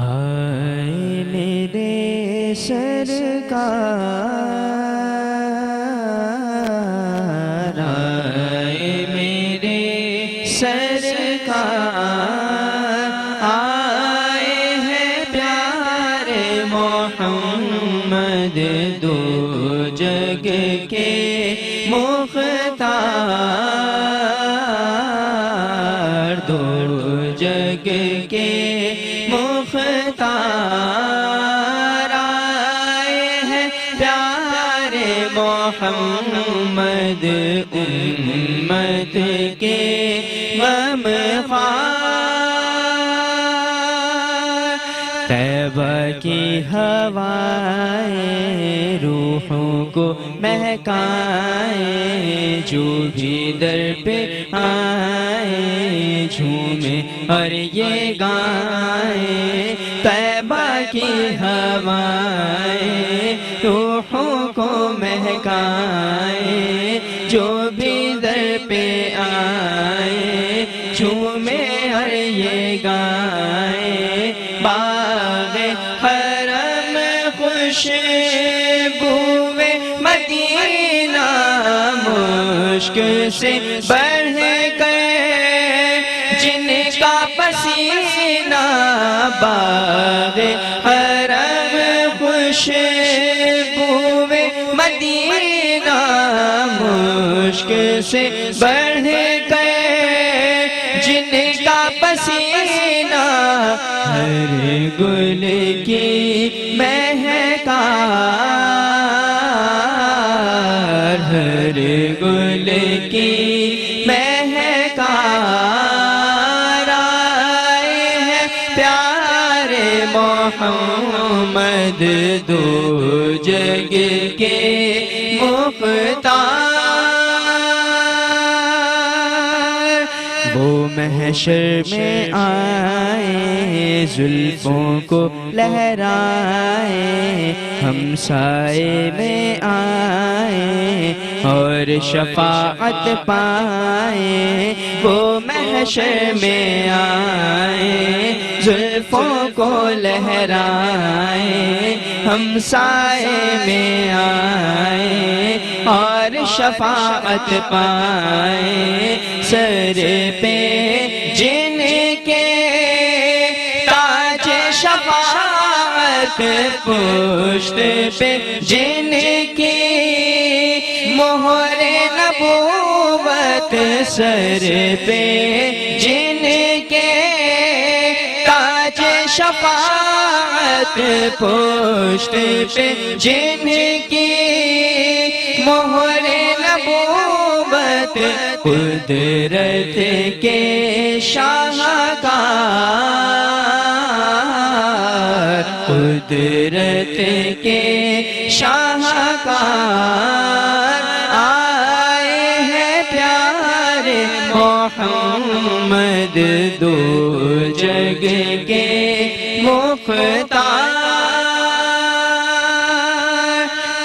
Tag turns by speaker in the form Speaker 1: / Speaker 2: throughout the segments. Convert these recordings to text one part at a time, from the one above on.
Speaker 1: آئے میرے سرکار، آئے میرے سرکار، آئے ہیں پیارے محمد دو جگ کے مختار، دو جگ کے مختار، آئے ہیں پیارے محمد امت کے غمخوار۔ طیبہ کی ہوائیں روحوں کو مہکائیں، جو بھی در پہ آئیں جھومے اور یہ گائیں۔ طیبہ کی ہوائیں روحوں کو مہکائیں، جو بھی در پہ آئیں جھومے اور یہ گائیں۔ باغ حرم خوشبوئے مدینہ مشک سے بڑھ کر جن کا پسینہ، باغ حرم خوشبوئے مدینہ مشک سے بڑھ کر جن کا پسینہ، ہر گل کی مہکار، ہر گل کی مہکار، آئے ہیں پیارے محمد دو جگ کے مختار۔ وہ محشر میں آئے زلفوں کو لہرائے، ہم سائے میں آئے اور شفاعت پائے۔ وہ محشر میں آئے زلفوں کو لہرائے، ہم سائے میں آئے اور شفاعت پائے۔ سر پہ جن کے تاج شفاعت، پشت پہ جن کی مہر نبوت، سر پہ جن کے تاج شفاعت، پشت پہ جن کی مہر نبوت، قدرت کے شاہکار، قدرت کے شاہکار، آئے ہیں پیارے محمد دو جگ کے مختار۔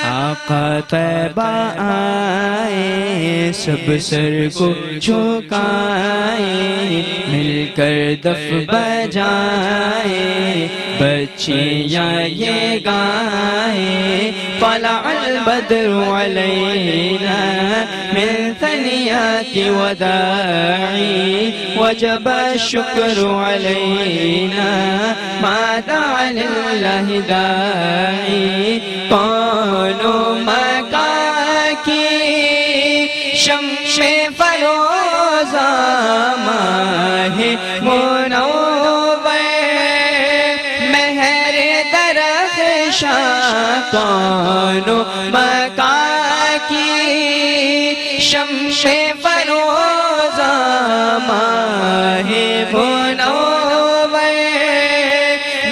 Speaker 1: آقا طیبہ آئے سب سر کو جھکائے، مل کر دف بجائے، بچیاں یہ گائیں۔ طلع البدر علینا من ثنیات وداعی، وجب الشکر علینا ما دعا للہ داعی۔ کون مکان کی شمع فروزہ ماہ منور، مہر درخشاں، کون مکان کی شمع فروزہ ماہ منور،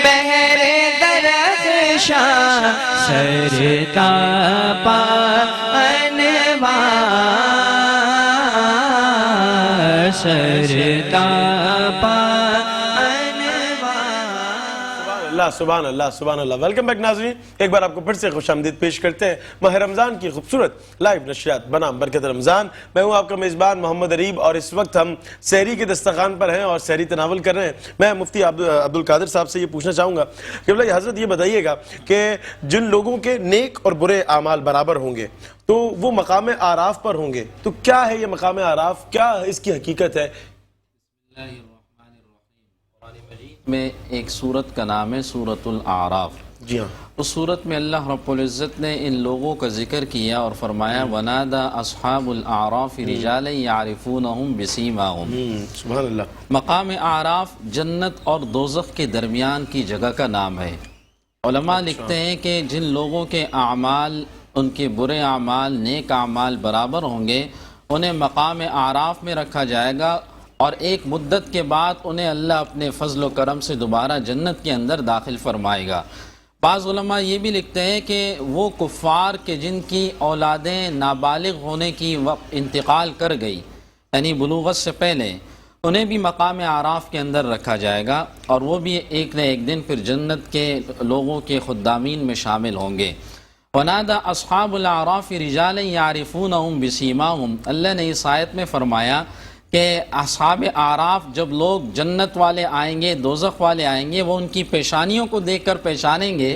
Speaker 1: مہر درخشاں، سرتاپا انوار، سرتاپا انوار۔
Speaker 2: اللہ سبحان اللہ سبحان اللہ. ویلکم بیک ناظرین, ایک بار آپ کو پھر سے خوش آمدید پیش کرتے ہیں ماہ رمضان کی خوبصورت لائیو نشریات بنام برکت رمضان. میں ہوں آپ کا میزبان محمد عریب, اور اس وقت ہم سحری کے دسترخوان پر ہیں اور سحری تناول کر رہے ہیں. میں مفتی عبدالقادر صاحب سے یہ پوچھنا چاہوں گا کہ حضرت یہ بتائیے گا کہ جن لوگوں کے نیک اور برے اعمال برابر ہوں گے تو وہ مقام اعراف پر ہوں گے, تو کیا ہے یہ مقام اعراف, کیا اس کی حقیقت ہے؟
Speaker 3: میں ایک سورت کا نام ہے سورۃ الاعراف.
Speaker 2: جی ہاں.
Speaker 3: اس سورت میں اللہ رب العزت نے ان لوگوں کا ذکر کیا اور فرمایا وَنَادَى أَصْحَابُ الْأَعْرَافِ رِجَالًا يَعْرِفُونَهُمْ بِسِيمَاهُمْ.
Speaker 2: سبحان اللہ.
Speaker 3: مقام اعراف جنت اور دوزخ کے درمیان کی جگہ کا نام ہے. علماء لکھتے ہیں کہ جن لوگوں کے اعمال, ان کے برے اعمال نیک اعمال برابر ہوں گے, انہیں مقام اعراف میں رکھا جائے گا, اور ایک مدت کے بعد انہیں اللہ اپنے فضل و کرم سے دوبارہ جنت کے اندر داخل فرمائے گا. بعض علماء یہ بھی لکھتے ہیں کہ وہ کفار کے جن کی اولادیں نابالغ ہونے کی وقت انتقال کر گئی, یعنی بلوغت سے پہلے, انہیں بھی مقام اعراف کے اندر رکھا جائے گا, اور وہ بھی ایک نہ ایک دن پھر جنت کے لوگوں کے خدامین میں شامل ہوں گے. وَنَادَى أَصْحَابُ الْأَعْرَافِ رِجَالًا يَعْرِفُونَهُمْ بِسِيمَاهُمْ. اللہ نے اس آیت میں فرمایا کہ اصحاب اعراف جب لوگ جنت والے آئیں گے, دوزخ والے آئیں گے, وہ ان کی پیشانیوں کو دیکھ کر پہچانیں گے,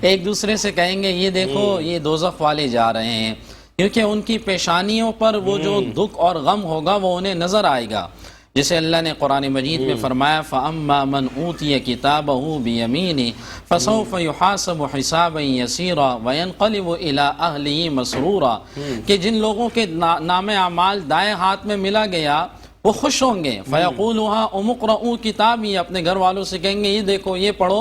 Speaker 3: ایک دوسرے سے کہیں گے یہ دیکھو یہ دوزخ والے جا رہے ہیں, کیونکہ ان کی پیشانیوں پر وہ جو دکھ اور غم ہوگا وہ انہیں نظر آئے گا. جسے اللہ نے قرآن مجید میں فرمایا فَأَمَّا مَنْ أُوتِيَ كِتَابَهُ بِيَمِينِهِ فَسَوْفَ يُحَاسَبُ حِسَابًا يَسِيرًا وَيَنْقَلِبُ إِلَىٰ أَهْلِهِ مَسْرُورًا. کہ جن لوگوں کے نام اعمال دائیں ہاتھ میں ملا گیا وہ خوش ہوں گے. فَيَقُولُهَا اُمُقْرَؤُوا کتابی, اپنے گھر والوں سے کہیں گے یہ دیکھو یہ پڑھو,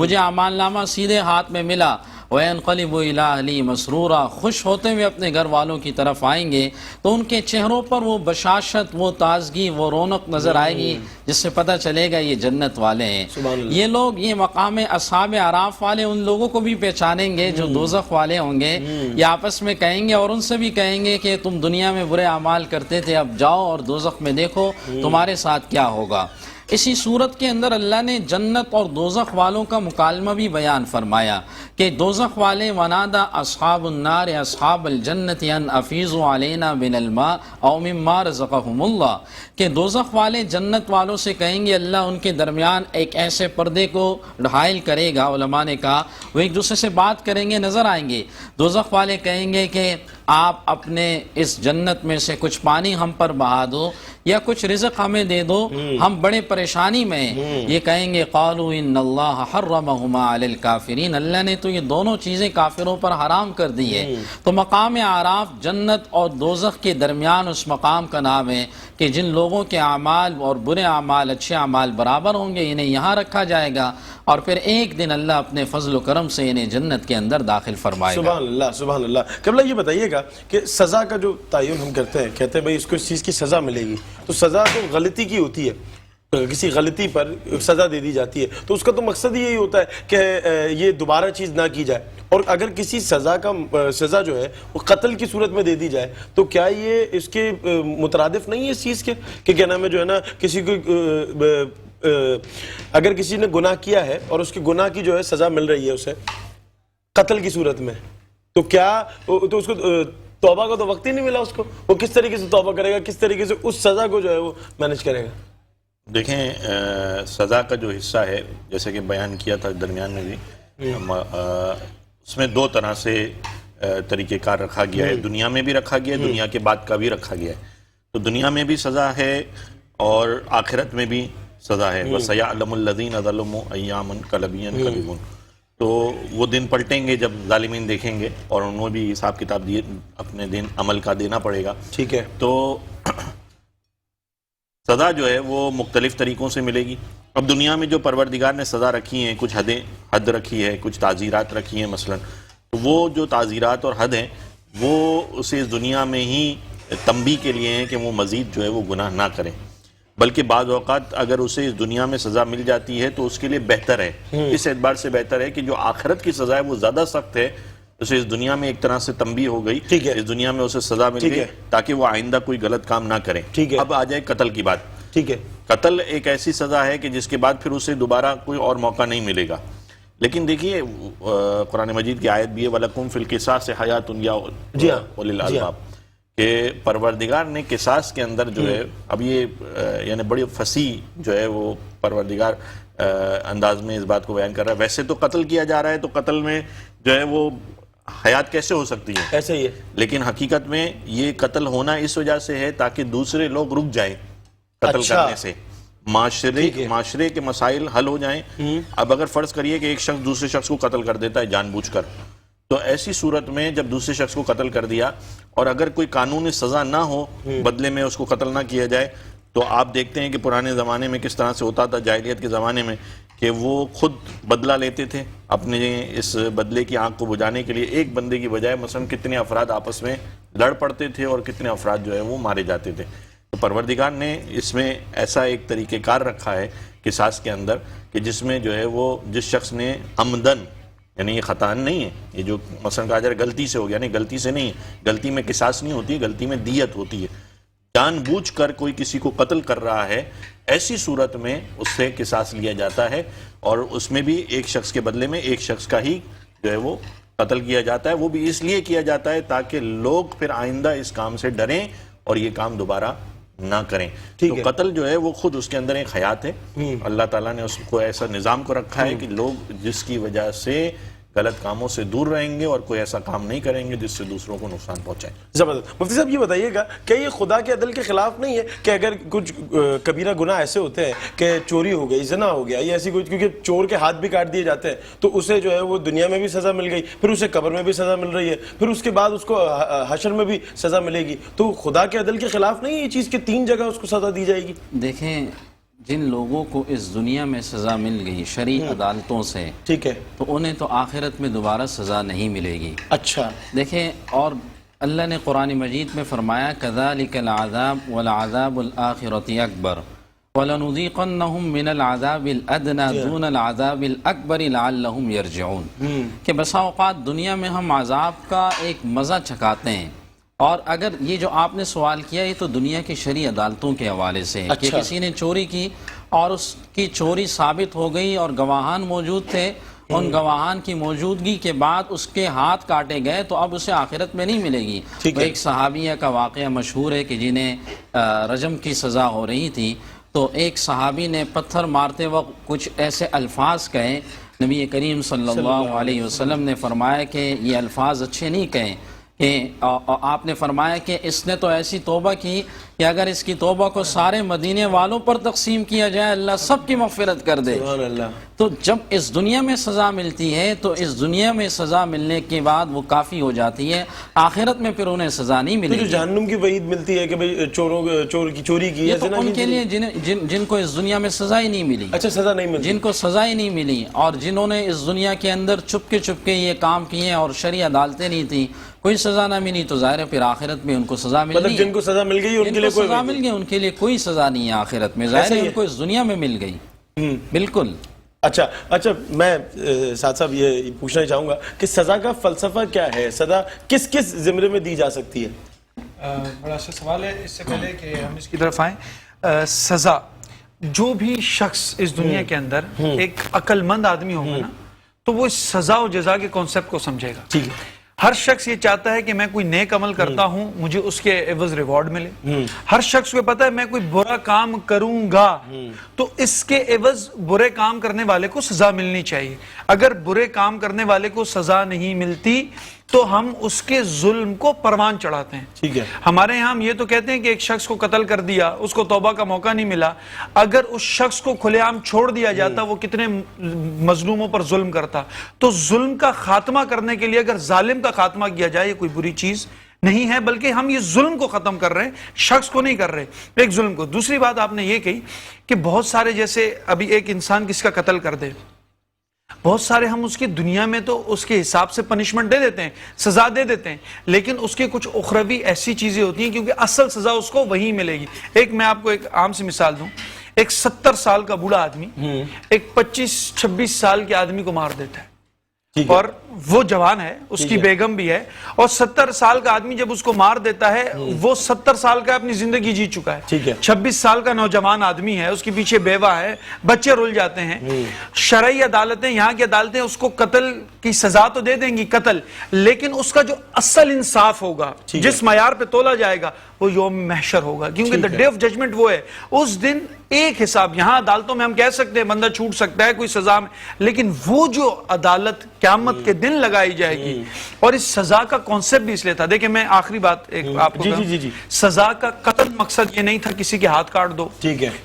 Speaker 3: مجھے اعمال نامہ سیدھے ہاتھ میں ملا. وَيَنْقَلِبُ إِلَىٰ أَهْلِهِ مَسْرُورًا, خوش ہوتے ہوئے اپنے گھر والوں کی طرف آئیں گے, تو ان کے چہروں پر وہ بشاشت, وہ تازگی, وہ رونق نظر آئے گی, جس سے پتہ چلے گا یہ جنت والے ہیں. یہ لوگ, یہ مقام اصحاب اعراف والے ان لوگوں کو بھی پہچانیں گے جو دوزخ والے ہوں گے. یہ آپس میں کہیں گے اور ان سے بھی کہیں گے کہ تم دنیا میں برے اعمال کرتے تھے, اب جاؤ اور دوزخ میں دیکھو تمہارے ساتھ کیا ہوگا. اسی صورت کے اندر اللہ نے جنت اور دوزخ والوں کا مکالمہ بھی بیان فرمایا کہ دوزخ والے وَنَادَى أَصْحَابُ النَّارِ أَصْحَابَ الْجَنَّةِ أَنْ أَفِيضُوا عَلَيْنَا مِنَ الْمَاءِ أَوْ مِمَّا رَزَقَهُمُ اللَّهُ. کہ دوزخ والے جنت والوں سے کہیں گے, اللہ ان کے درمیان ایک ایسے پردے کو حائل کرے گا, علماء نے کہا وہ ایک دوسرے سے بات کریں گے, نظر آئیں گے. دوزخ والے کہیں گے کہ آپ اپنے اس جنت میں سے کچھ پانی ہم پر بہا دو یا کچھ رزق ہمیں دے دو, ہم بڑے پریشانی میں ہیں. یہ کہیں گے قالوا ان اللہ حرمہما علی الکافرین, اللہ نے تو یہ دونوں چیزیں کافروں پر حرام کر دی ہے. تو مقام اعراف جنت اور دوزخ کے درمیان اس مقام کا نام ہے کہ جن لوگوں کے اعمال اور برے اعمال اچھے اعمال برابر ہوں گے, انہیں یہاں رکھا جائے گا, اور پھر ایک دن اللہ اپنے فضل و کرم سے انہیں جنت کے اندر داخل فرمائے گا.
Speaker 2: سبحان اللہ سبحان اللہ. قبلہ یہ بتائیے گا کہ سزا کا جو تعین ہم کرتے ہیں, کہتے ہیں بھئی اس کو اس چیز کی سزا ملے گی, تو سزا تو غلطی کی ہوتی ہے, کسی غلطی پر سزا دے دی جاتی ہے, تو اس کا تو مقصد یہی ہوتا ہے کہ یہ دوبارہ چیز نہ کی جائے. اور اگر کسی سزا جو ہے وہ قتل کی صورت میں دے دی جائے تو کیا یہ اس کے مترادف نہیں ہے اس چیز کے کہ کیا نام ہے جو ہے نا کسی کو اگر کسی نے گناہ کیا ہے اور اس کے گناہ کی جو ہے سزا مل رہی ہے اسے قتل کی صورت میں, تو کیا تو اس کو توبہ کا تو وقت ہی نہیں ملا اس کو, وہ کس طریقے سے توبہ کرے گا, کس طریقے سے اس سزا کو جو ہے وہ مینج کرے گا؟
Speaker 4: دیکھیں سزا کا جو حصہ ہے جیسے کہ بیان کیا تھا درمیان میں بھی, اس میں دو طرح سے طریقہ کار رکھا گیا ہے. دنیا میں بھی رکھا گیا ہے, دنیا کے بعد کا بھی رکھا گیا ہے. تو دنیا میں بھی سزا ہے اور آخرت میں بھی سزا ہے. وَسَيَعْلَمُ الَّذِينَ ظَلَمُوا أَيَّامًا قَلَبٍ يَنْقَلِبُونَ. تو وہ دن پلٹیں گے جب ظالمین دیکھیں گے, اور انہوں بھی حساب کتاب دیے اپنے دن عمل کا دینا پڑے گا.
Speaker 2: ٹھیک ہے.
Speaker 4: تو سزا جو ہے وہ مختلف طریقوں سے ملے گی. اب دنیا میں جو پروردگار نے سزا رکھی ہیں, کچھ حد رکھی ہے, کچھ تعزیرات رکھی ہیں مثلا, تو وہ جو تعزیرات اور حد ہیں وہ اسے اس دنیا میں ہی تنبیہ کے لیے ہیں کہ وہ مزید جو ہے وہ گناہ نہ کریں. بلکہ بعض اوقات اگر اسے اس دنیا میں سزا مل جاتی ہے تو اس کے لیے بہتر ہے, اس اعتبار سے بہتر ہے کہ جو آخرت کی سزا ہے وہ زیادہ سخت ہے, اسے اس دنیا میں ایک طرح سے تنبیہ ہو گئی, اس دنیا میں اسے سزا مل گئی تاکہ وہ آئندہ کوئی غلط کام نہ کریں. اب آ جائے قتل کی بات.
Speaker 2: ٹھیک ہے.
Speaker 4: قتل ایک ایسی سزا ہے کہ جس کے بعد پھر اسے دوبارہ کوئی اور موقع نہیں ملے گا. لیکن دیکھیے قرآن مجید کی آیت بھی ہے وَلَكُمْ فِي الْقِصَاصِ حَيَاتٌ يَا أُولِي الْأَلْبَابِ کہ پروردگار نے قصاص کے اندر جو ہے، اب یہ یعنی بڑی فصیح جو ہے وہ پروردگار انداز میں اس بات کو بیان کر رہا ہے. ویسے تو قتل کیا جا رہا ہے تو قتل میں جو ہے وہ حیات کیسے ہو سکتی ہے؟
Speaker 2: ایسے ہی ہے.
Speaker 4: لیکن حقیقت میں یہ قتل ہونا اس وجہ سے ہے تاکہ دوسرے لوگ رک جائیں قتل کرنے سے، معاشرے کے مسائل حل ہو جائیں. اب اگر فرض کریے کہ ایک شخص دوسرے شخص کو قتل کر دیتا ہے جان بوجھ کر، تو ایسی صورت میں جب دوسرے شخص کو قتل کر دیا اور اگر کوئی قانونی سزا نہ ہو بدلے میں اس کو قتل نہ کیا جائے، تو آپ دیکھتے ہیں کہ پرانے زمانے میں کس طرح سے ہوتا تھا جاہلیت کے زمانے میں کہ وہ خود بدلہ لیتے تھے اپنے اس بدلے کی آنکھ کو بجھانے کے لیے. ایک بندے کی بجائے مثلا کتنے افراد آپس میں لڑ پڑتے تھے اور کتنے افراد جو ہے وہ مارے جاتے تھے. تو پروردگار نے اس میں ایسا ایک طریقہ کار رکھا ہے قصاص کے اندر کہ جس میں جو ہے وہ جس شخص نے عمدن، یعنی یہ خطا نہیں ہے، یہ جو مثلا کہا جائے غلطی سے ہو گیا، نہیں غلطی سے نہیں، غلطی میں قصاص نہیں ہوتی، غلطی میں دیت ہوتی ہے. جان بوجھ کر کوئی کسی کو قتل کر رہا ہے، ایسی صورت میں اس سے قصاص لیا جاتا ہے اور اس میں بھی ایک شخص کے بدلے میں ایک شخص کا ہی جو ہے وہ قتل کیا جاتا ہے. وہ بھی اس لیے کیا جاتا ہے تاکہ لوگ پھر آئندہ اس کام سے ڈریں اور یہ کام دوبارہ نہ کریں. تو قتل جو ہے وہ خود اس کے اندر ایک حیات ہے. اللہ تعالیٰ نے اس کو ایسا نظام کو رکھا ہے کہ لوگ جس کی وجہ سے غلط کاموں سے دور رہیں گے اور کوئی ایسا کام نہیں کریں گے جس سے دوسروں کو نقصان پہنچائے.
Speaker 2: زبردست. مفتی صاحب یہ بتائیے گا کہ یہ خدا کے عدل کے خلاف نہیں ہے کہ اگر کچھ کبیرہ گناہ ایسے ہوتے ہیں کہ چوری ہو گئی، زنا ہو گیا، یہ ایسی کچھ، کیونکہ چور کے ہاتھ بھی کاٹ دیے جاتے ہیں تو اسے جو ہے وہ دنیا میں بھی سزا مل گئی، پھر اسے قبر میں بھی سزا مل رہی ہے، پھر اس کے بعد اس کو حشر میں بھی سزا ملے گی. تو خدا کے عدل کے خلاف نہیں یہ چیز کہ 3 جگہ اس کو سزا دی جائے گی؟
Speaker 3: دیکھیں، جن لوگوں کو اس دنیا میں سزا مل گئی شرعی عدالتوں سے،
Speaker 2: ٹھیک ہے،
Speaker 3: تو انہیں تو آخرت میں دوبارہ سزا نہیں ملے گی.
Speaker 2: اچھا
Speaker 3: دیکھیں، اور اللہ نے قرآن مجید میں فرمایا كَذَلِكَ الْعَذَابُ وَالْعَذَابُ الْآخِرَةِ أَكْبَرُ وَلَنُذِيقَنَّهُم مِّنَ الْعَذَابِ الْأَدْنَىٰ دُونَ الْعَذَابِ الْأَكْبَرِ لَعَلَّهُمْ يَرْجِعُونَ کہ بسا اوقات دنیا میں ہم عذاب کا ایک مزہ چکھاتے ہیں. اور اگر یہ جو آپ نے سوال کیا یہ تو دنیا کی شرعی عدالتوں کے حوالے سے ہے کہ کسی نے چوری کی اور اس کی چوری ثابت ہو گئی اور گواہان موجود تھے، ان گواہان کی موجودگی کے بعد اس کے ہاتھ کاٹے گئے تو اب اسے آخرت میں نہیں ملے گی. ایک صحابیہ کا واقعہ مشہور ہے کہ جنہیں رجم کی سزا ہو رہی تھی تو ایک صحابی نے پتھر مارتے وقت کچھ ایسے الفاظ کہے. نبی کریم صلی اللہ علیہ وسلم نے فرمایا کہ یہ الفاظ اچھے نہیں کہیں، کہ آپ نے فرمایا کہ اس نے تو ایسی توبہ کی کہ اگر اس کی توبہ کو سارے مدینے والوں پر تقسیم کیا جائے اللہ سب کی مغفرت کر دے.
Speaker 2: سبحان اللہ.
Speaker 3: تو جب اس دنیا میں سزا ملتی ہے تو اس دنیا میں سزا ملنے کے بعد وہ کافی ہو جاتی ہے، آخرت میں پھر انہیں سزا نہیں ملے
Speaker 2: جو
Speaker 3: گی.
Speaker 2: جہنم کی وعید ملتی ہے کہ بھئی چوری کی
Speaker 3: یہ
Speaker 2: ہے،
Speaker 3: تو
Speaker 2: زنا
Speaker 3: ان
Speaker 2: کی،
Speaker 3: کے لیے جن کو اس دنیا میں سزا ہی نہیں ملی،
Speaker 2: اچھا سزا نہیں ملتی،
Speaker 3: جن کو سزا ہی نہیں ملی اور جنہوں نے اس دنیا کے اندر چپ کے یہ کام کیے اور شرعی عدالتیں نہیں تھیں، کوئی سزا نہ ملی تو ظاہر ہے پھر آخرت میں ان کو سزا مل
Speaker 2: مطلب جن کو سزا مل گئی ان کے لیے
Speaker 3: سزا مل گئی، ان کے لیے کوئی سزا نہیں ہے آخرت میں، ظاہر ہے ان کو اس دنیا میں مل گئی. بالکل.
Speaker 2: اچھا میں ساتھ صاحب یہ پوچھنا چاہوں گا کہ سزا کا فلسفہ کیا ہے؟ سزا کس زمرے میں دی جا سکتی ہے؟
Speaker 5: بڑا اچھا سوال ہے. اس سے پہلے کہ ہم اس کی طرف آئیں، سزا، جو بھی شخص اس دنیا کے اندر ایک عقل مند آدمی ہوگا نا تو وہ اس سزا و جزا کے کانسیپٹ کو سمجھے گا.
Speaker 2: ٹھیک ہے.
Speaker 5: ہر شخص یہ چاہتا ہے کہ میں کوئی نیک عمل کرتا ہوں مجھے اس کے عوض ریوارڈ ملے. ہر شخص کو پتا ہے میں کوئی برا کام کروں گا تو اس کے عوض برے کام کرنے والے کو سزا ملنی چاہیے. اگر برے کام کرنے والے کو سزا نہیں ملتی تو ہم اس کے ظلم کو پروان چڑھاتے ہیں.
Speaker 2: ٹھیک ہے.
Speaker 5: ہمارے یہاں ہم یہ تو کہتے ہیں کہ ایک شخص کو قتل کر دیا، اس کو توبہ کا موقع نہیں ملا، اگر اس شخص کو کھلے عام چھوڑ دیا جاتا وہ کتنے مظلوموں پر ظلم کرتا. تو ظلم کا خاتمہ کرنے کے لیے اگر ظالم کا خاتمہ کیا جائے یہ کوئی بری چیز نہیں ہے، بلکہ ہم یہ ظلم کو ختم کر رہے ہیں، شخص کو نہیں کر رہے، ایک ظلم کو. دوسری بات آپ نے یہ کہی کہ بہت سارے جیسے ابھی ایک انسان کسی کا قتل کر دے، بہت سارے ہم اس کی دنیا میں تو اس کے حساب سے پنشمنٹ دے دیتے ہیں، سزا دے دیتے ہیں، لیکن اس کے کچھ اخروی ایسی چیزیں ہوتی ہیں کیونکہ اصل سزا اس کو وہیں ملے گی. ایک میں آپ کو ایک عام سی مثال دوں، ایک 70 سال کا بوڑھا آدمی ایک 25-26 سال کے آدمی کو مار دیتا ہے. اور وہ جوان ہے, اس کی بیگم بھی ہے, اور 70 سال کا آدمی جب اس کو مار دیتا ہے, وہ 70 سال کا اپنی زندگی جی چکا ہے. 26 سال کا نوجوان آدمی ہے, اس کے پیچھے بیوہ ہے, بچے رل جاتے ہیں. شرعی عدالتیں, یہاں کی عدالتیں اس کو قتل کی سزا تو دے دیں گی, قتل, لیکن اس کا جو اصل انصاف ہوگا, جس معیار پہ تولا جائے گا, وہ یوم محشر ہوگا, کیونکہ the day of judgment وہ ہے. اس دن ایک حساب, یہاں عدالتوں میں ہم کہہ سکتے ہیں بندہ چھوٹ سکتا ہے کوئی سزا میں, لیکن وہ جو عدالت قیامت کے دن لگائی جائے گی, اور اس سزا کا کانسیپٹ بھی اس لیے تھا. دیکھیں میں آخری بات ایک آپ کو کہوں, سزا کا قتل مقصد یہ نہیں تھا کسی کے ہاتھ کاٹ دو,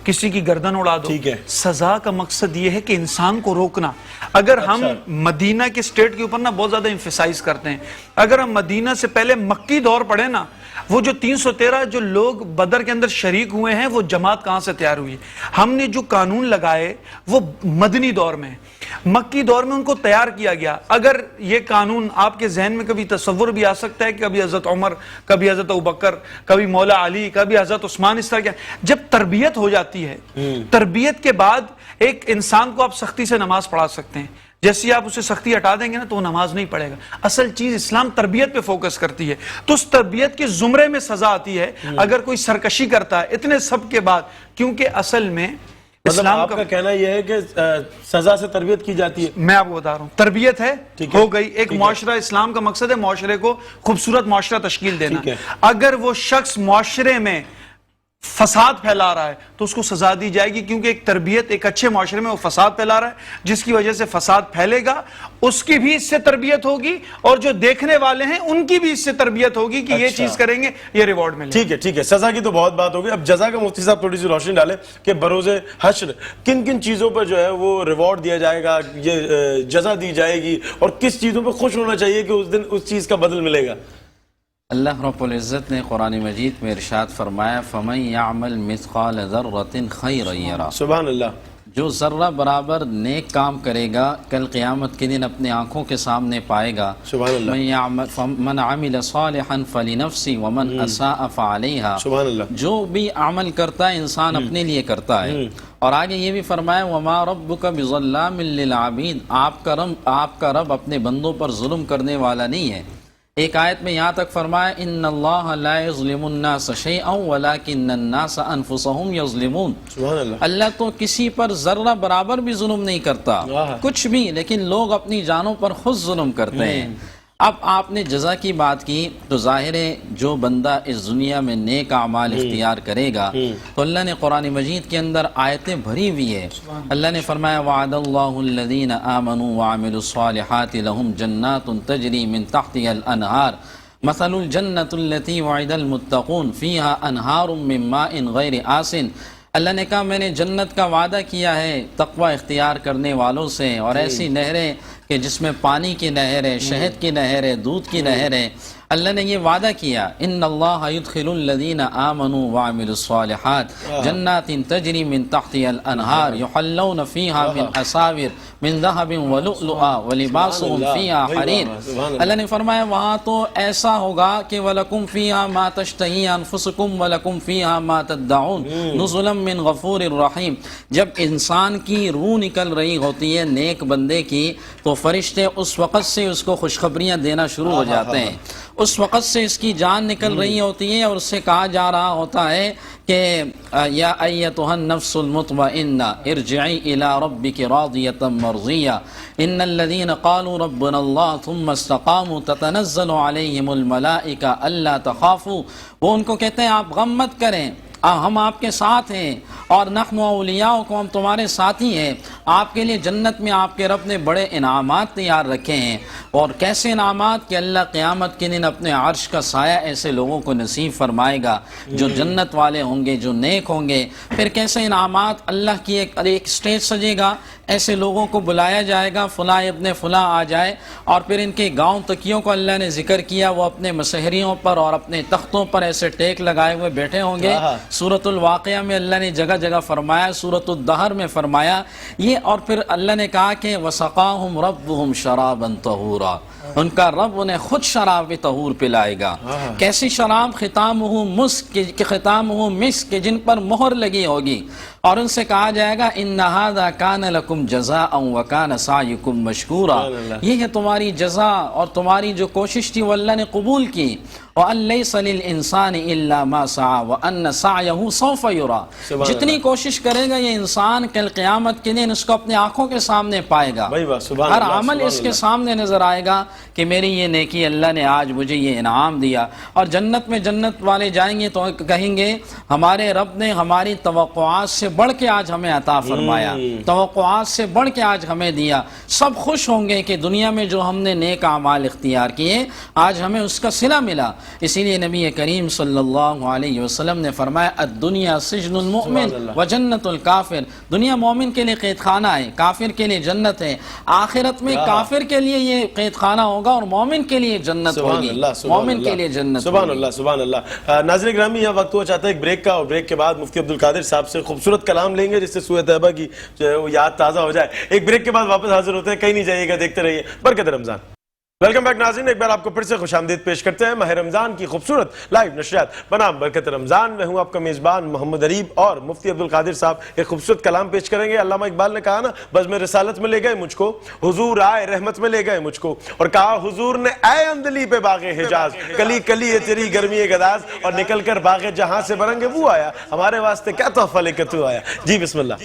Speaker 5: کسی کی گردن اڑا دو. سزا کا مقصد یہ ہے کہ انسان کو روکنا. اگر ہم مدینہ کے سٹیٹ کے اوپر نا بہت زیادہ ایمفیسائز کرتے ہیں, اگر ہم مدینہ سے پہلے مکی دور پڑھیں نا, وہ جو 313 جو لوگ بدر کے اندر شریک ہوئے ہیں, وہ جماعت کہاں سے تیار ہوئی؟ ہم نے جو قانون لگائے وہ مدنی دور میں, مکی دور میں ان کو تیار کیا گیا. اگر یہ قانون آپ کے ذہن میں کبھی تصور بھی آ سکتا ہے کہ کبھی حضرت عمر, کبھی حضرت ابوبکر, کبھی مولا علی, کبھی حضرت عثمان, اس طرح کیا, جب تربیت ہو جاتی ہے, تربیت کے بعد ایک انسان کو آپ سختی سے نماز پڑھا سکتے ہیں. جیسی آپ اسے سختی ہٹا دیں گے نا تو وہ نماز نہیں پڑھے گا. اصل چیز اسلام تربیت پہ فوکس کرتی ہے, تو اس تربیت کے زمرے میں سزا آتی ہے اگر کوئی سرکشی کرتا ہے اتنے سب کے بعد, کیونکہ اصل میں
Speaker 2: اسلام آپ کا کہنا یہ ہے کہ سزا سے تربیت کی جاتی ہے.
Speaker 5: میں آپ کو بتا رہا ہوں, تربیت ہے, ہو گئی ایک معاشرہ. اسلام کا مقصد ہے معاشرے کو خوبصورت معاشرہ تشکیل دینا. اگر وہ شخص معاشرے میں فساد پھیلا رہا ہے تو اس کو سزا دی جائے گی, کیونکہ ایک تربیت, ایک اچھے معاشرے میں وہ فساد پھیلا رہا ہے, جس کی وجہ سے فساد پھیلے گا, اس کی بھی اس سے تربیت ہوگی, اور جو دیکھنے والے ہیں ان کی بھی اس سے تربیت ہوگی کہ یہ چیز کریں گے یہ ریوارڈ ملے.
Speaker 2: ٹھیک ہے, سزا کی تو بہت بات ہوگی. اب جزا کا مفتی صاحب تھوڑی سی روشنی ڈالیں کہ بروز حشر کن کن چیزوں پر جو ہے وہ ریوارڈ دیا جائے گا, یہ جزا دی جائے گی, اور کس چیزوں پہ خوش ہونا چاہیے کہ اس دن اس چیز کا بدل ملے گا.
Speaker 3: اللہ رب العزت نے قرآن مجید میں ارشاد فرمایا, فَمَن يَعْمَلْ مِثْقَالَ ذَرَّةٍ خَيْرًا يَرَهُ.
Speaker 2: سبحان اللہ.
Speaker 3: جو ذرہ برابر نیک کام کرے گا کل قیامت کے دن اپنے آنکھوں کے سامنے پائے گا.
Speaker 2: سبحان اللہ.
Speaker 3: مَنْ عَمِلَ صَالِحًا فَلِنَفْسِهِ وَمَنْ أَسَاءَ فَعَلَيْهَا.
Speaker 2: سبحان اللہ.
Speaker 3: جو بھی عمل کرتا ہے انسان اپنے لیے کرتا ہے. اور آگے یہ بھی فرمایا, وَمَا رَبُّكَ بِظَلَّامٍ لِّلْعَبِيدِ. آپ کا رب اپنے بندوں پر ظلم کرنے والا نہیں ہے. ایک آیت میں یہاں تک فرمایا, ان اللہ لا یظلم الناس شیئا ولکن الناس انفسهم یظلمون. اللہ تو کسی پر ذرہ برابر بھی ظلم نہیں کرتا, کچھ بھی, لیکن لوگ اپنی جانوں پر خود ظلم کرتے ہیں. اب آپ نے جزا کی بات کی, تو ظاہر ہے جو بندہ اس دنیا میں نیک اعمال اختیار کرے گا تو اللہ نے قرآن مجید کے اندر آیتیں بھری ہوئی ہے. اللہ نے فرمایا, وعد اللہ الذین آمنوا وعملوا الصالحات لهم جنات تجری من تحتها الانہار مثل الجنة التي وعد المتقون فيها انہار من ماء غیر آسن. اللہ نے کہا میں نے جنت کا وعدہ کیا ہے تقوی اختیار کرنے والوں سے, اور ایسی نہریں کہ جس میں پانی کی نہر ہے, شہد کی نہر ہے, دودھ کی نہر ہے. اللہ نے یہ وعدہ کیا, ان اللہ يدخل الذین آمنوا وعملوا الصالحات جنات تجری من تحتها الانہار یحلون فیها من اساور من ذهب ولؤلؤا ولباسهم فیها حریر. اللہ نے فرمایا وہاں تو ایسا ہوگا کہ وَلَكُمْ فِيهَا مَا تَشْتَهِي أَنفُسُكُمْ وَلَكُمْ فِيهَا مَا تَدَّعُونَ نُزُلًا مِّن غَفُورٍ رَحِيمٍ. جب انسان کی روح نکل رہی ہوتی ہے نیک بندے کی, تو فرشتے اس وقت سے اس کو خوشخبریاں دینا شروع ہو جاتے ہیں. اس وقت سے اس کی جان نکل رہی ہوتی ہے, اور اس سے کہا جا رہا ہوتا ہے کہ یا ایتھا النفس المطمئنہ ارجعی الی ربک راضیۃ مرضیہ ان الذین قالوا ربنا اللہ ثم استقاموا تتنزل علیہم الملائکہ الا تخافوا. وہ ان کو کہتے ہیں آپ غم مت کریں, ہم آپ کے ساتھ ہیں, اور نحن اولیاء کو ہم تمہارے ساتھی ہیں. آپ کے لیے جنت میں آپ کے رب نے بڑے انعامات تیار رکھے ہیں. اور کیسے انعامات کہ اللہ قیامت کے دن اپنے عرش کا سایہ ایسے لوگوں کو نصیب فرمائے گا جو جنت والے ہوں گے, جو نیک ہوں گے. پھر کیسے انعامات, اللہ کی ایک سٹیج سجے گا, ایسے لوگوں کو بلایا جائے گا, فلاں ابن فلاں آ جائے, اور پھر ان کے گاؤں تکیوں کو اللہ نے ذکر کیا, وہ اپنے مسحریوں پر اور اپنے تختوں پر ایسے ٹیک لگائے ہوئے بیٹھے ہوں گے. سورۃ الواقعہ میں اللہ نے جگہ جگہ فرمایا, سورۃ الدہر میں فرمایا یہ, اور پھر اللہ نے کہا کہ وسقاہم ربہم شرابا طہورا, ان کا رب انہیں خود شراب طہور پلائے گا. کیسی شراب؟ ختامہ مسک کہ ختامہ مسک کہ جن پر مہر لگی ہوگی. اور ان سے کہا جائے گا ان ھذا کان لکم جزاء وکان سعیکم مشکورا، یہ ہے تمہاری جزا اور تمہاری جو کوشش تھی وہ اللہ نے قبول کی. وَأَن لَيْسَ لِلْإِنسَانِ إِلَّا مَا سَعَى وَأَنَّ سَعْيَهُ سَوْفَ يُرَى. جتنی کوشش کرے گا یہ انسان کل قیامت کے دن اس کو اپنے آنکھوں کے سامنے پائے گا. ہر عمل اس کے سامنے نظر آئے گا کہ میری یہ نیکی اللہ نے آج مجھے یہ انعام دیا. اور جنت میں جنت والے جائیں گے تو کہیں گے ہمارے رب نے ہماری توقعات سے بڑھ کے آج ہمیں عطا فرمایا، توقعات سے بڑھ کے آج ہمیں دیا. سب خوش ہوں گے کہ دنیا میں جو ہم نے نیک اعمال اختیار کیے آج ہمیں اس کا صلہ ملا. اسی لیے نبی کریم صلی اللہ علیہ وسلم نے فرمایا الدنیا سجن المؤمن و جنت الکافر. دنیا مومن کے لیے قید خانہ ہے، کافر کے لیے جنت ہے. آخرت میں کافر کے لیے یہ قید خانہ ہوگا اور مومن کے لیے جنت ہوگی. مومن کے لیے جنت.
Speaker 2: سبحان اللہ سبحان اللہ. ناظرین گرامی یہاں وقت ہوا چاہتا ہے ایک بریک کا، اور بریک کے بعد مفتی عبدالقادر صاحب سے خوبصورت کلام لیں گے جس سے سورہ طیبہ کی یاد تازہ ہو جائے. ایک بریک کے بعد واپس حاضر ہوتے ہیں، کہیں نہیں جائیے گا، دیکھتے رہیے برکت رمضان. ویلکم بیک ناظرین، ایک بار آپ کو پھر سے خوش آمدید پیش کرتے ہیں ماہ رمضان کی خوبصورت لائیو نشریات بنام برکت رمضان. میں ہوں آپ کا میزبان محمد اریب، اور مفتی عبدالقادر صاحب ایک خوبصورت کلام پیش کریں گے. علامہ اقبال نے کہا نا بزم رسالت میں لے گئے مجھ کو، حضور آئے رحمت میں لے گئے مجھ کو، اور کہا حضور نے اے اندلی پہ باغ حجاز، کلی کلی ہے تیری گرمی گداز، اور نکل کر باغ جہاں سے برنگے وہ آیا، ہمارے واسطے کیا تحفہ لے کر تو آیا. جی بسم اللہ.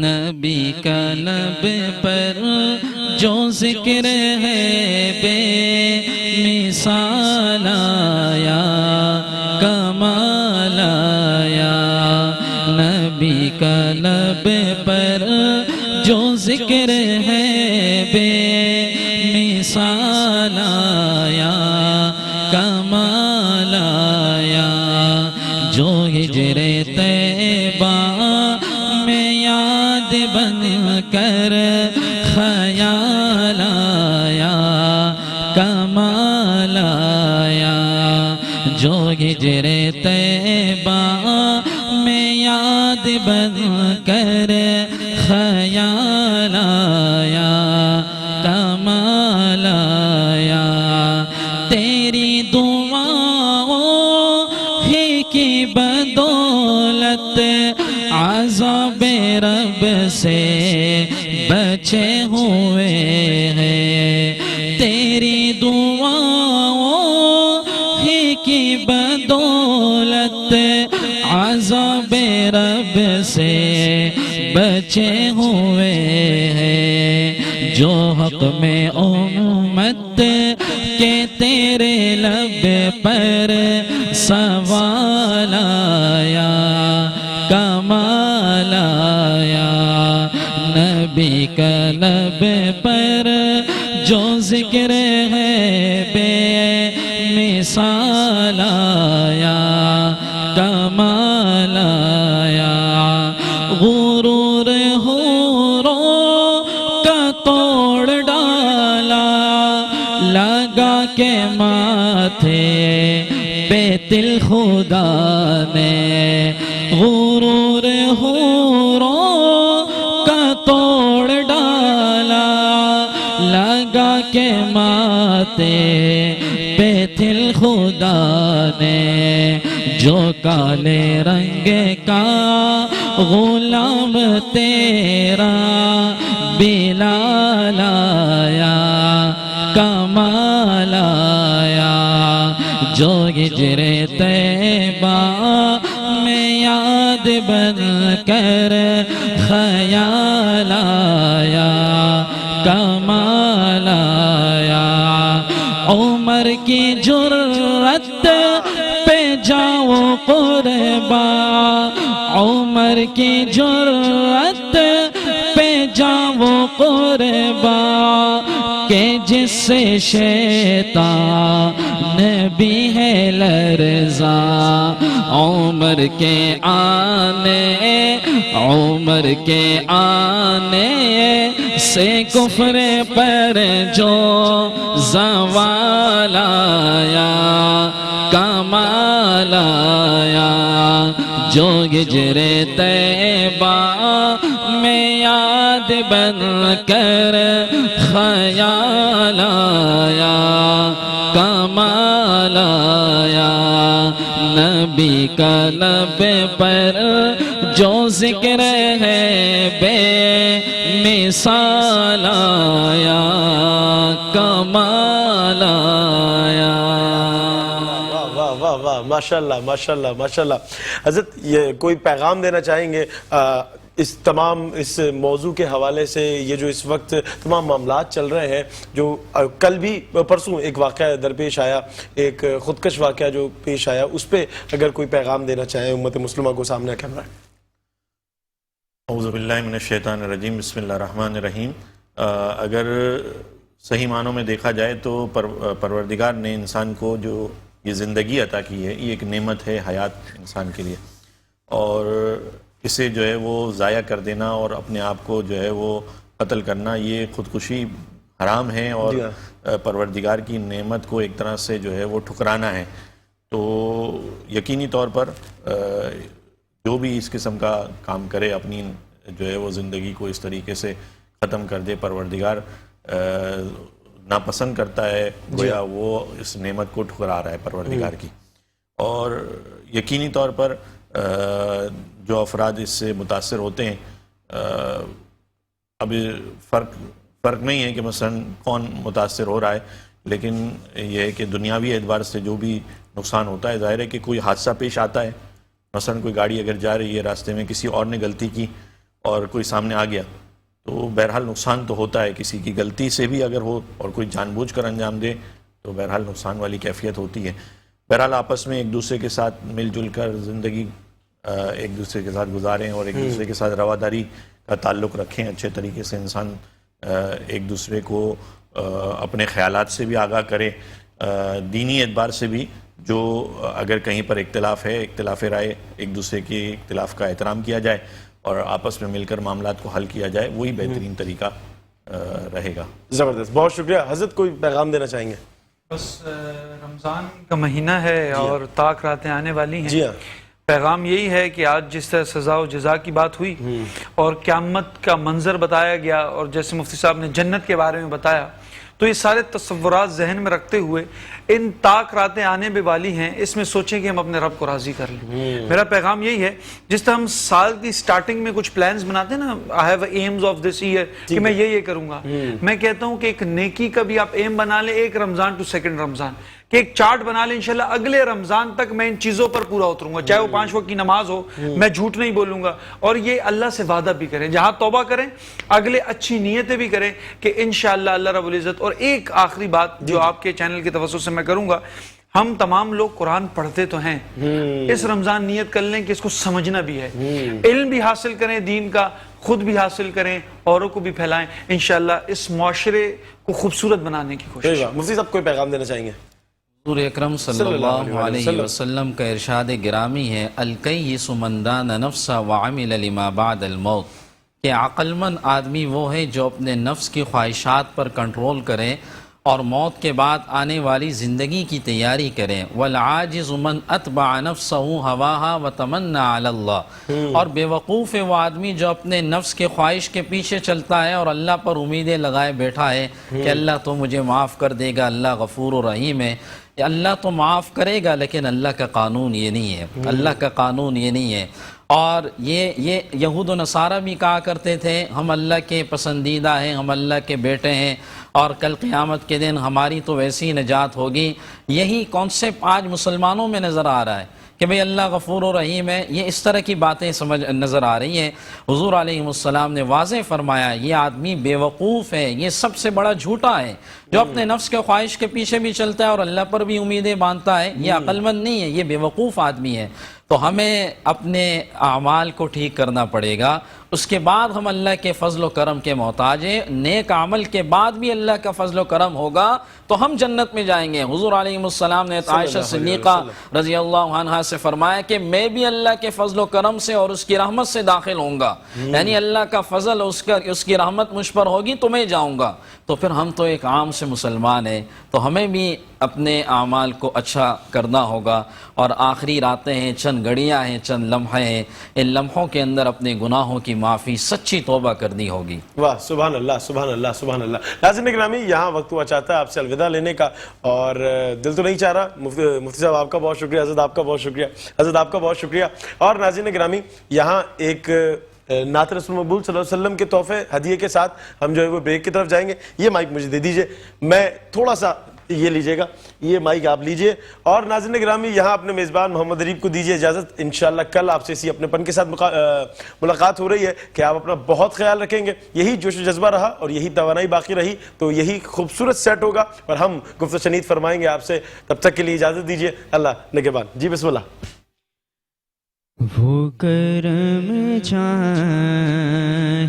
Speaker 1: نبی کا لب پر جو ذکر ہے بے مثال آیا، کمال آیا. نبی کا لب پر جو ذکر ہے بے مثال آیا، کمال آیا. جو ہجر طیبہ میں یاد بن کر خیال آیا، کمال آیا. جو ہجر طیبہ میں یاد بن کر خیال آیا، کمال آیا. تیری دعاؤں ہی کی بدولت عذاب رب سے بچے ہوئے ہیں. تیری دعاؤں ہی کی بدولت عذاب رب سے بچے ہوئے ہیں. جو حق میں امت کے تیرے لب پر سوال آیا، کمال آیا. نبی کا لب پر جو ذکر ہے بے مثال آیا، کمال آیا. غرور حوروں کا توڑ ڈالا لگا کے ماتھے پہ دل خدا نے. غرور حوروں کا توڑ ڈالا لگا کے ماتھے پہ دل خدا نے. جو کالے رنگ کا غلام تیرا بلال آیا، کمال آیا. جو ہجر طیبہ میں یاد بن کر خیال آیا، کمال آیا. عمر کی جرأت پہ جاؤ قربا، عمر کی جرأت پہ جاؤ قربا، کہ جس سے شیطان بھی ہے لرزاں. عمر کے آنے، عمر کے آنے سے کفر پر جو زوال آیا، کمال آیا. جو ہجر طیبہ میں یاد بن کر خیال آیا کمال آیا نبی کا لب پر جو ذکر ہے بے مثال آیا کمال آیا.
Speaker 2: واہ واہ واہ ماشاءاللہ ماشاءاللہ ماشاءاللہ. حضرت یہ کوئی پیغام دینا چاہیں گے اس موضوع کے حوالے سے؟ یہ جو اس وقت تمام معاملات چل رہے ہیں، جو کل بھی پرسوں ایک واقعہ درپیش آیا، ایک خودکش واقعہ جو پیش آیا، اس پہ اگر کوئی پیغام دینا چاہیں امت مسلمہ کو، سامنے کیمرہ.
Speaker 4: اعوذ باللہ من الشیطان الرجیم، بسم اللہ الرحمن الرحیم. اگر صحیح معنوں میں دیکھا جائے تو پروردگار نے انسان کو جو یہ زندگی عطا کی ہے، یہ ایک نعمت ہے حیات انسان کے لیے، اور اسے جو ہے وہ ضائع کر دینا اور اپنے آپ کو جو ہے وہ قتل کرنا، یہ خودکشی حرام ہے اور پروردگار کی نعمت کو ایک طرح سے جو ہے وہ ٹھکرانا ہے. تو یقینی طور پر جو بھی اس قسم کا کام کرے، اپنی جو ہے وہ زندگی کو اس طریقے سے ختم کر دے، پروردگار ناپسند کرتا ہے، گویا وہ اس نعمت کو ٹھکرا رہا ہے پروردگار کی. اور یقینی طور پر جو افراد اس سے متاثر ہوتے ہیں، اب فرق نہیں ہے کہ مثلا کون متاثر ہو رہا ہے، لیکن یہ ہے کہ دنیاوی اعتبار سے جو بھی نقصان ہوتا ہے، ظاہر ہے کہ کوئی حادثہ پیش آتا ہے، مثلا کوئی گاڑی اگر جا رہی ہے راستے میں، کسی اور نے غلطی کی اور کوئی سامنے آ گیا، تو بہرحال نقصان تو ہوتا ہے. کسی کی غلطی سے بھی اگر ہو اور کوئی جان بوجھ کر انجام دے تو بہرحال نقصان والی کیفیت ہوتی ہے. بہرحال آپس میں ایک دوسرے کے ساتھ مل جل کر زندگی ایک دوسرے کے ساتھ گزاریں اور ایک دوسرے کے ساتھ رواداری کا تعلق رکھیں. اچھے طریقے سے انسان ایک دوسرے کو اپنے خیالات سے بھی آگاہ کرے، دینی اعتبار سے بھی جو اگر کہیں پر اختلاف ہے، اختلاف رائے، ایک دوسرے کے اختلاف کا احترام کیا جائے اور آپس میں مل کر معاملات کو حل کیا جائے، وہی بہترین طریقہ رہے گا.
Speaker 2: زبردست، بہت شکریہ. حضرت کوئی پیغام دینا چاہیں گے؟
Speaker 5: بس رمضان کا مہینہ ہے اور طاق راتیں آنے والی ہیں.
Speaker 2: جی ہاں،
Speaker 5: پیغام یہی ہے کہ آج جس طرح سزا و جزا کی بات ہوئی اور قیامت کا منظر بتایا گیا، اور جیسے مفتی صاحب نے جنت کے بارے میں بتایا، تو یہ سارے تصورات ذہن میں رکھتے ہوئے ان طاق راتیں آنے بھی والی ہیں، اس میں سوچیں کہ ہم اپنے رب کو راضی کر لیں. میرا پیغام یہی ہے، جس طرح ہم سال کی سٹارٹنگ میں کچھ پلانز بناتے ہیں نا، I have aims of this year کہ میں یہ کروں گا، میں کہتا ہوں کہ ایک نیکی کا بھی آپ ایم بنا لیں، ایک رمضان ٹو سیکنڈ رمضان، کہ ایک چارٹ بنا لیں، انشاءاللہ اگلے رمضان تک میں ان چیزوں پر پورا اتروں گا، چاہے وہ 5 وقت کی نماز ہو، میں جھوٹ نہیں بولوں گا. اور یہ اللہ سے وعدہ بھی کریں، جہاں توبہ کریں، اگلے اچھی نیتیں بھی کریں کہ انشاءاللہ اللہ رب العزت. اور ایک آخری بات جو آپ کے چینل کے توسط سے میں کروں گا، ہم تمام لوگ قرآن پڑھتے تو ہیں، اس رمضان نیت کر لیں کہ اس کو سمجھنا بھی ہے، علم بھی حاصل کریں دین کا، خود بھی حاصل کریں، اوروں کو بھی پھیلائیں، انشاءاللہ اس معاشرے کو خوبصورت بنانے کی کوشش.
Speaker 2: مفتی صاحب کوئی پیغام دینا چاہیں گے؟
Speaker 3: حضور اکرم صلی اللہ علیہ وسلم کا ارشاد گرامی ہے، الکیس من دان نفسہ وعمل لما بعد الموت، کہ عقل مند آدمی وہ ہے جو اپنے نفس کی خواہشات پر کنٹرول کرے اور موت کے بعد آنے والی زندگی کی تیاری کریں. والعاجز من اتبع نفسہ ہواہا وتمنى علی اللہ، اور بے وقوف ہے وہ آدمی جو اپنے نفس کے خواہش کے پیچھے چلتا ہے اور اللہ پر امیدیں لگائے بیٹھا ہے کہ اللہ تو مجھے معاف کر دے گا، اللہ غفور و رحیم ہے. اللہ تو معاف کرے گا، لیکن اللہ کا قانون یہ نہیں ہے، اللہ کا قانون یہ نہیں ہے. اور یہ یہود و نصارہ بھی کہا کرتے تھے ہم اللہ کے پسندیدہ ہیں، ہم اللہ کے بیٹے ہیں، اور کل قیامت کے دن ہماری تو ویسی نجات ہوگی. یہی کانسیپٹ آج مسلمانوں میں نظر آ رہا ہے کہ بھئی اللہ غفور و رحیم ہے. یہ اس طرح کی باتیں نظر آ رہی ہیں. حضور علیہ السلام نے واضح فرمایا یہ آدمی بے وقوف ہے، یہ سب سے بڑا جھوٹا ہے جو اپنے نفس کے خواہش کے پیچھے بھی چلتا ہے اور اللہ پر بھی امیدیں باندھتا ہے. یہ عقل مند نہیں ہے، یہ بے وقوف آدمی ہے. تو ہمیں اپنے اعمال کو ٹھیک کرنا پڑے گا، اس کے بعد ہم اللہ کے فضل و کرم کے محتاج ہیں. نیک عمل کے بعد بھی اللہ کا فضل و کرم ہوگا تو ہم جنت میں جائیں گے. حضور علیہ السلام نے عائشہ صدیقہ رضی اللہ عنہا سے فرمایا کہ میں بھی اللہ کے فضل و کرم سے اور اس کی رحمت سے داخل ہوں گا، یعنی اللہ کا فضل اس کی رحمت مجھ پر ہوگی تو میں جاؤں گا. تو پھر ہم تو ایک عام سے مسلمان ہیں، تو ہمیں بھی اپنے اعمال کو اچھا کرنا ہوگا، اور آخری راتیں ہیں، چند گھڑیاں ہیں، چند لمحے ہیں، ان لمحوں کے اندر اپنے گناہوں کی معافی، سچی توبہ کرنی ہوگی۔
Speaker 2: واہ، سبحان اللہ، سبحان اللہ، سبحان اللہ۔ ناظرین گرامی، یہاں وقت ہوا چاہتا ہے آپ سے الوداع لینے کا، اور دل تو نہیں چاہ رہا۔ مفتی صاحب آپ کا بہت شکریہ، حضرت آپ کا بہت شکریہ، حضرت آپ کا بہت شکریہ۔ اور ناظرین گرامی، یہاں ایک نعت رسول مقبول صلی اللہ علیہ وسلم کے تحفے ہدیے کے ساتھ ہم جو ہے وہ بریک کی طرف جائیں گے۔ یہ مائک مجھے دے دیجئے، میں تھوڑا سا یہ لیجئے گا، یہ مائک آپ لیجئے۔ اور ناظرین گرامی، یہاں اپنے میزبان محمد اریب کو دیجئے اجازت۔ انشاءاللہ کل آپ سے اسی اپنے پن کے ساتھ ملاقات ہو رہی ہے کہ آپ اپنا بہت خیال رکھیں گے۔ یہی جوش و جذبہ رہا اور یہی توانائی باقی رہی تو یہی خوبصورت سیٹ ہوگا اور ہم گفت و شنید فرمائیں گے آپ سے۔ تب تک کے لیے اجازت دیجئے، اللہ نگہبان۔ جی بسم اللہ۔
Speaker 1: وہ کرم چاہیں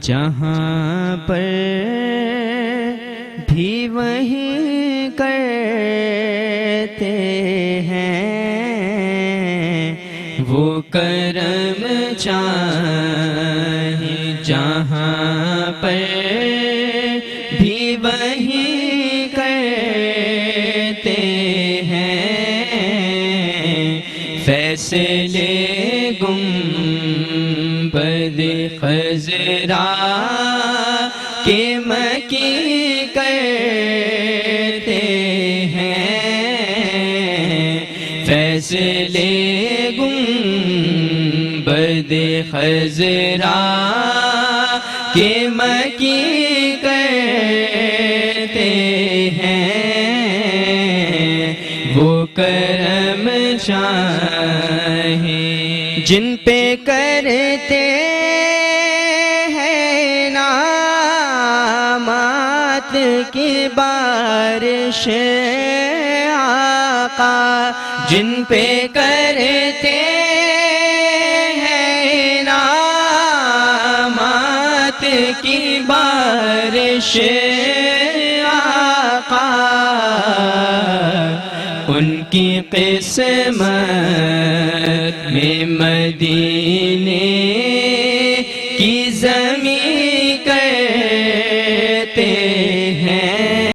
Speaker 1: جہاں پر بھی وہیں کرتے ہیں، وہ کرم چاہیں جہاں پر بھی وہیں کرتے ہیں، فیصلے گنبد خضرا کے مکی کرتے ہیں، فیصلے گنبد خضرا کے مکی کرتے ہیں، وہ کرم چاہیں جن پہ کرتے ہیں نعمات کی بارش آقا، جن پہ کرتے ہیں نعمات کی بارش آقا، ان کی قسمت میں مدینے